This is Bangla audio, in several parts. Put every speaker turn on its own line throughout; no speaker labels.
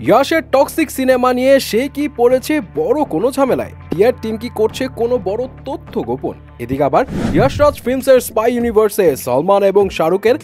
ইয়াশের টক্সিক সিনেমা নিয়ে সে কি পড়েছে বড় কোনো ঝামেলায়? ইয়ার টিম কি করছে কোনো বড় তথ্য গোপন? এদিকে আবার যশরাজ ফিল্মসের স্পাই ইউনিভার্সে সলমান এবং শাহরুখের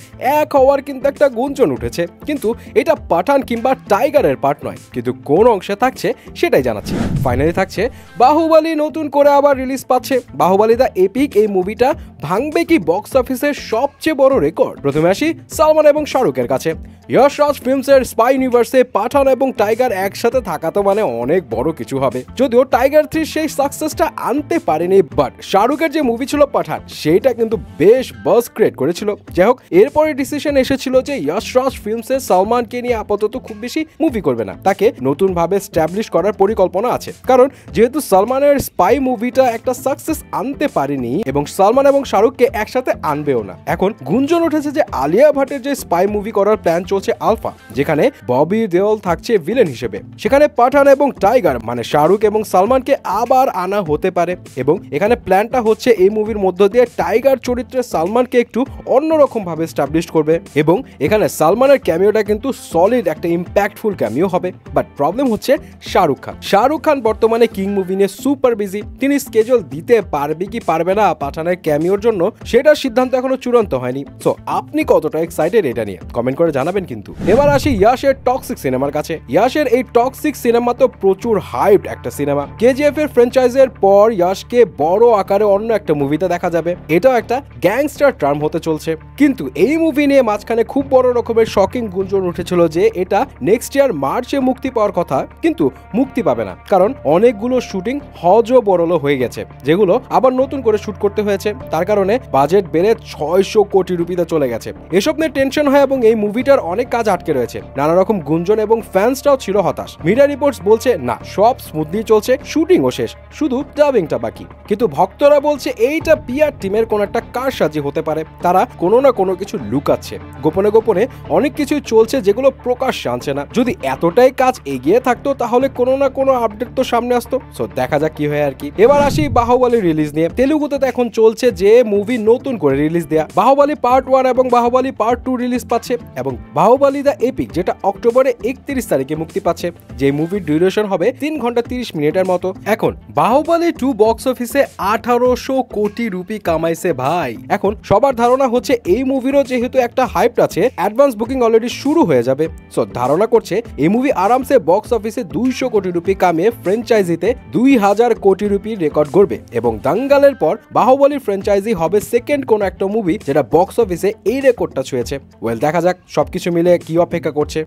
এক হওয়ার কিন্তু একটা গুঞ্জন উঠেছে, কিন্তু এটা পাঠান কিংবা টাইগারের পার্ট নয়। কিন্তু কোন অংশে থাকছে সেটাই জানাচ্ছি। ফাইনালি থাকছে বাহুবলী নতুন করে আবার রিলিজ পাচ্ছে। বাহুবলী দ্য এপিক এই মুভিটা ভাঙবে কি বক্স অফিসের সবচেয়ে বড় রেকর্ড? প্রথমে আসি সালমান এবং শাহরুখের কাছে। যশরাজ ফিল্মসের স্পাই ইউনিভার্সে পাঠান এবং টাইগার একসাথে থাকা তো মানে অনেক বড় কিছু হবে। যদিও টাইগার 3 সেই সাকসেসটা আনতে পারেনি, বাট শাহরুখের যে মুভি ছিল পাঠান সেইটা কিন্তু বেশ বাজ ক্রিয়েট করেছিল। যাই হোক, এরপরে ডিসিশন এসেছিল যে যশরাজ ফিল্মসের সালমানকে নিয়ে আপাতত খুব বেশি মুভি করবে না, তাকে নতুন ভাবে এস্টাবলিশ করার পরিকল্পনা আছে। কারণ যেহেতু সালমানের স্পাই মুভিটা একটা সাকসেস আনতে পারেনি এবং সালমান এবং শাহরুখকে একসাথে আনবেও না, এখন গুঞ্জন উঠেছে যে আলিয়া ভাটের যে স্পাই মুভি করার প্ল্যান চলছে আলফা, যেখানে ববি দেওল থাকছে ভিলেন হিসেবে। সেখানে পাঠান এবং টাইগার মানে শাহরুখ এবং সালমানকে আবার আনা হতে পারে এবং এখানে প্ল্যানটা হচ্ছে এই মুভির মধ্য দিয়ে টাইগার চরিত্রে সালমানকে একটু অন্যরকম ভাবে এস্টাবলিশ করবে এবং এখানে সালমানের ক্যামিওটা কিন্তু সলিড একটা ইম্প্যাক্টফুল ক্যামিও হবে। বাট প্রবলেম হচ্ছে শাহরুখ খান বর্তমানে কিং মুভি নিয়ে সুপার বিজি। তিনি স্কেজুল দিতে পারবে কি পারবে না পাঠানের ক্যামিওর জন্য সেটার সিদ্ধান্ত এখনো চূড়ান্ত হয়নি। সো আপনি কতটা এক্সাইটেড এটা নিয়ে কমেন্ট করে জানাবেন। কিন্তু এবার আসি ইয়াশের টক্সিক সিনেমার কাছে। ইয়াশের এই টক্সিক সিনেমা তো প্রচুর হাইপড একটা সিনেমা। কেজিএফ এর ফ্র্যাঞ্চাইজের পর ইয়াশকে বড় আকারে অন্য একটা মুভিতে দেখা যাবে। এটাও একটা গ্যাংস্টার টার্ম হতে চলছে। কিন্তু এই মুভি নিয়ে মাঝখানে খুব বড় রকমের শকিং গুঞ্জন উঠেছিল যে এটা নেক্সট ইয়ার মার্চে মুক্তি পাওয়ার কথা, কিন্তু মুক্তি পাবে না, কারণ অনেকগুলো শুটিং বড়লো হয়ে গেছে, যেগুলো আবার নতুন করে শুট করতে হয়েছে। তার কারণে বাজেট বেড়ে 600 কোটি রুপিতে চলে গেছে। এসব নিয়ে টেনশন হয় এবং এই মুভিটার অনেক কাজ আটকে রয়েছে। নানা রকম গুঞ্জন এবং ফ্যান্সটাও ছিল হতাশ। মিডিয়া রিপোর্টস বলছে না, সব স্মুথলি চলছে, শুটিংও শেষ, শুধু ডাবিংটা বাকি। কিন্তু ভক্তরা বলছে এইটা পিআর টিমের কোন একটা কারসাজি হতে পারে। তারা কোনো না কোনো কিছু লুকাচ্ছে, গোপনে গোপনে অনেক কিছু চলছে যেগুলো প্রকাশ্যে আনছে না। যদি এতটাই কাজ এগিয়ে থাকতো তাহলে কোনো না কোনো আপডেট তো সামনে আসতো। সো দেখা যাক কি হয় আর কি। এবার আসি বাহুবলী রিলিজ নিয়ে। তেলুগুতে তো এখন চলছে যে মুভি নতুন করে রিলিজ দেয়া। বাহুবলী পার্ট 1 এবং বাহুবলী পার্ট 2 রিলিজ পাচ্ছে এবং বাহুবলী দ্য এপিক যেটা অক্টোবরে 31 তারিখে মুক্তি পাচ্ছে, যে মুভির ডিউরেশন হবে 3 ঘন্টা 30 মিনিটের মতো। এখন বাহুবলী 2 বক্স অফিসে 1800 কোটি রুপি কামাইছে ভাই। এখন সবার ধারণা হচ্ছে এই মুভিরও যেহেতু একটা হাইপ আছে, অ্যাডভান্স বুকিং অলরেডি শুরু হয়ে যাবে। সো ধারণা করছে এই মুভি আরামসে বক্স অফিসে 200 কোটি রুপি কামিয়ে ফ্র্যাঞ্চাইজিতে 2000 কোটি রুপির রেকর্ড গড়বে এবং দাঙ্গালের পর বাহুবলী ফ্র্যাঞ্চাইজি হবে সেকেন্ড কোন একটা মুভি যেটা বক্স অফিসে এই রেকর্ডটা ছুঁয়েছে। ওয়েল, দেখা যাক সবকিছু মিলে কি অপেক্ষা করছে।